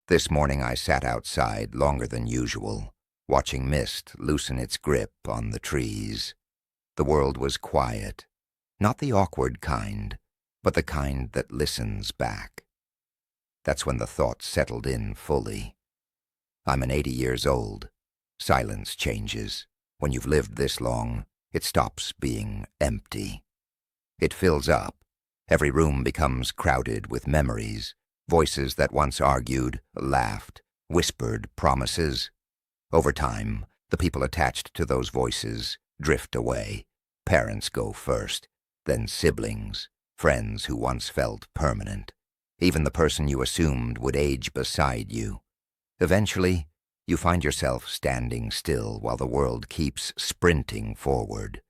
This morning I sat outside longer than usual, watching mist loosen its grip on the trees. The world was quiet, not the awkward kind, but the kind that listens back. That's when the thought settled in fully. I'm 80 years old. Silence changes. When you've lived this long, it stops being empty. It fills up. Every room becomes crowded with memories, voices that once argued, laughed, whispered promises. Over time, the people attached to those voices drift away. Parents go first, then siblings, friends who once felt permanent, even the person you assumed would age beside you. Eventually, you find yourself standing still while the world keeps sprinting forward.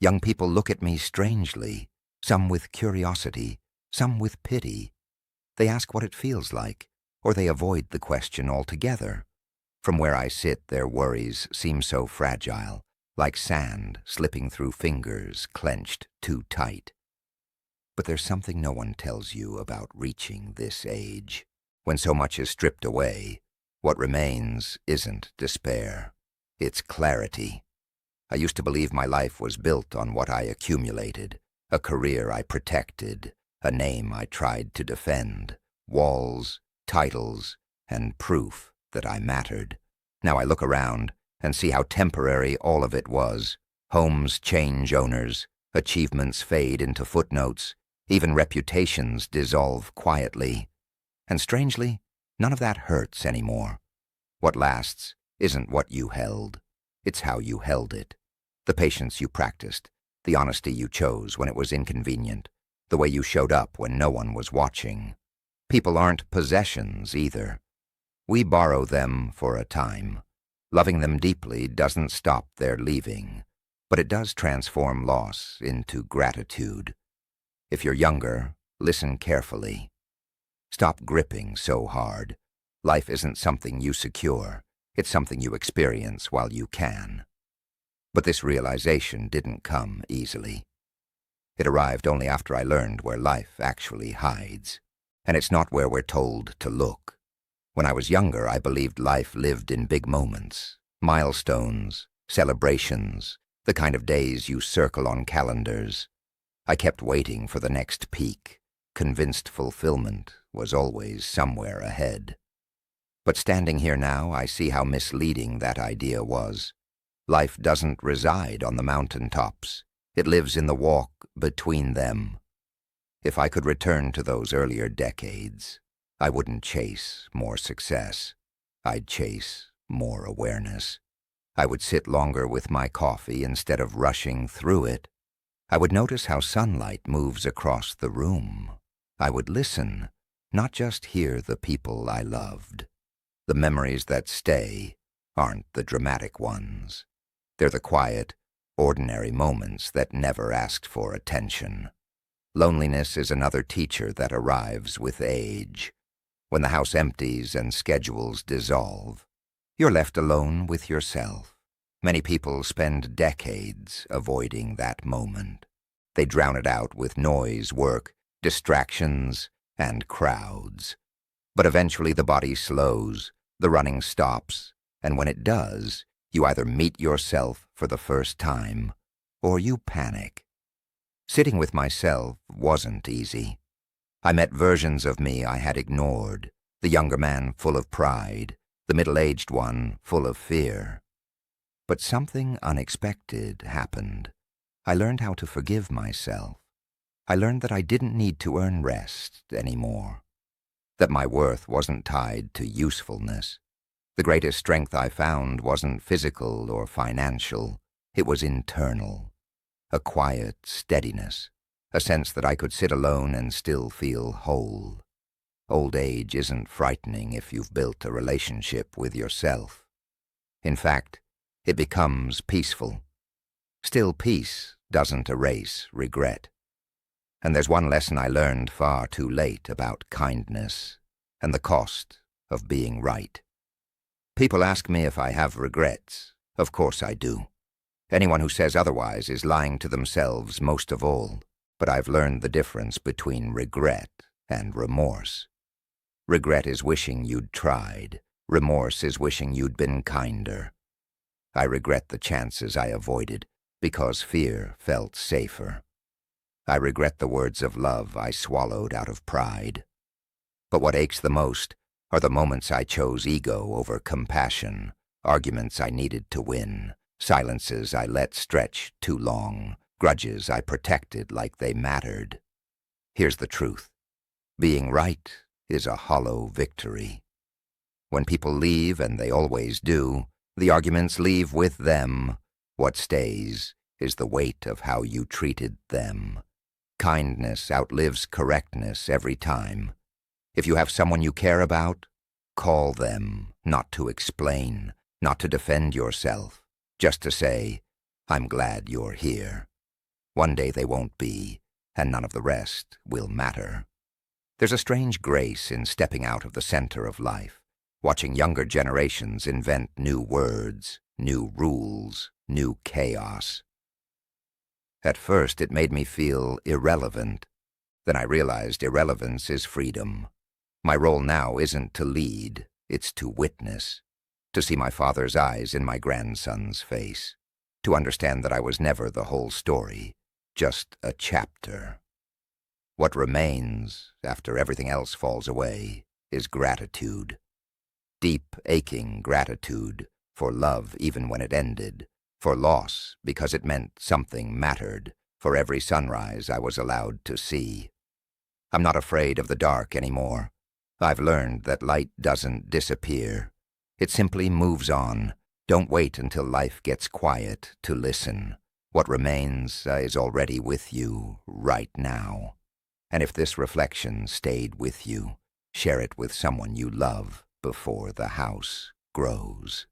Young people look at me strangely, some with curiosity, some with pity. They ask what it feels like, or they avoid the question altogether. From where I sit, their worries seem so fragile, like sand slipping through fingers clenched too tight. But there's something no one tells you about reaching this age. When so much is stripped away, what remains isn't despair, it's clarity. I used to believe my life was built on what I accumulated, a career I protected, a name I tried to defend, walls, titles, and proof that I mattered. Now I look around and see how temporary all of it was. Homes change owners, achievements fade into footnotes, even reputations dissolve quietly. And strangely, none of that hurts anymore. What lasts isn't what you held, it's how you held it. The patience you practiced, the honesty you chose when it was inconvenient, the way you showed up when no one was watching. People aren't possessions either. We borrow them for a time. Loving them deeply doesn't stop their leaving, but it does transform loss into gratitude. If you're younger, listen carefully. Stop gripping so hard. Life isn't something you secure. It's something you experience while you can. But this realization didn't come easily. It arrived only after I learned where life actually hides. And it's not where we're told to look. When I was younger, I believed life lived in big moments, milestones, celebrations, the kind of days you circle on calendars. I kept waiting for the next peak, convinced fulfillment was always somewhere ahead. But standing here now, I see how misleading that idea was. Life doesn't reside on the mountaintops. It lives in the walk between them. If I could return to those earlier decades, I wouldn't chase more success. I'd chase more awareness. I would sit longer with my coffee instead of rushing through it. I would notice how sunlight moves across the room. I would listen, not just hear the people I loved. The memories that stay aren't the dramatic ones. They're the quiet, ordinary moments that never asked for attention. Loneliness is another teacher that arrives with age. When the house empties and schedules dissolve, you're left alone with yourself. Many people spend decades avoiding that moment. They drown it out with noise, work, distractions, and crowds. But eventually the body slows, the running stops, and when it does, you either meet yourself for the first time, or you panic. Sitting with myself wasn't easy. I met versions of me I had ignored, the younger man full of pride, the middle-aged one full of fear. But something unexpected happened. I learned how to forgive myself. I learned that I didn't need to earn rest anymore, that my worth wasn't tied to usefulness. The greatest strength I found wasn't physical or financial, it was internal. A quiet steadiness, a sense that I could sit alone and still feel whole. Old age isn't frightening if you've built a relationship with yourself. In fact, it becomes peaceful. Still, peace doesn't erase regret. And there's one lesson I learned far too late about kindness and the cost of being right. People ask me if I have regrets. Of course I do. Anyone who says otherwise is lying to themselves most of all. But I've learned the difference between regret and remorse. Regret is wishing you'd tried. Remorse is wishing you'd been kinder. I regret the chances I avoided because fear felt safer. I regret the words of love I swallowed out of pride. But what aches the most are the moments I chose ego over compassion, arguments I needed to win, silences I let stretch too long, grudges I protected like they mattered. Here's the truth. Being right is a hollow victory. When people leave, and they always do, the arguments leave with them. What stays is the weight of how you treated them. Kindness outlives correctness every time. If you have someone you care about, call them, not to explain, not to defend yourself, just to say, I'm glad you're here. One day they won't be, and none of the rest will matter. There's a strange grace in stepping out of the center of life, watching younger generations invent new words, new rules, new chaos. At first, it made me feel irrelevant. Then I realized irrelevance is freedom. My role now isn't to lead, it's to witness, to see my father's eyes in my grandson's face, to understand that I was never the whole story, just a chapter. What remains, after everything else falls away, is gratitude. Deep, aching gratitude for love even when it ended, for loss because it meant something mattered, for every sunrise I was allowed to see. I'm not afraid of the dark anymore. I've learned that light doesn't disappear. It simply moves on. Don't wait until life gets quiet to listen. What remains is already with you right now. And if this reflection stayed with you, share it with someone you love before the house grows.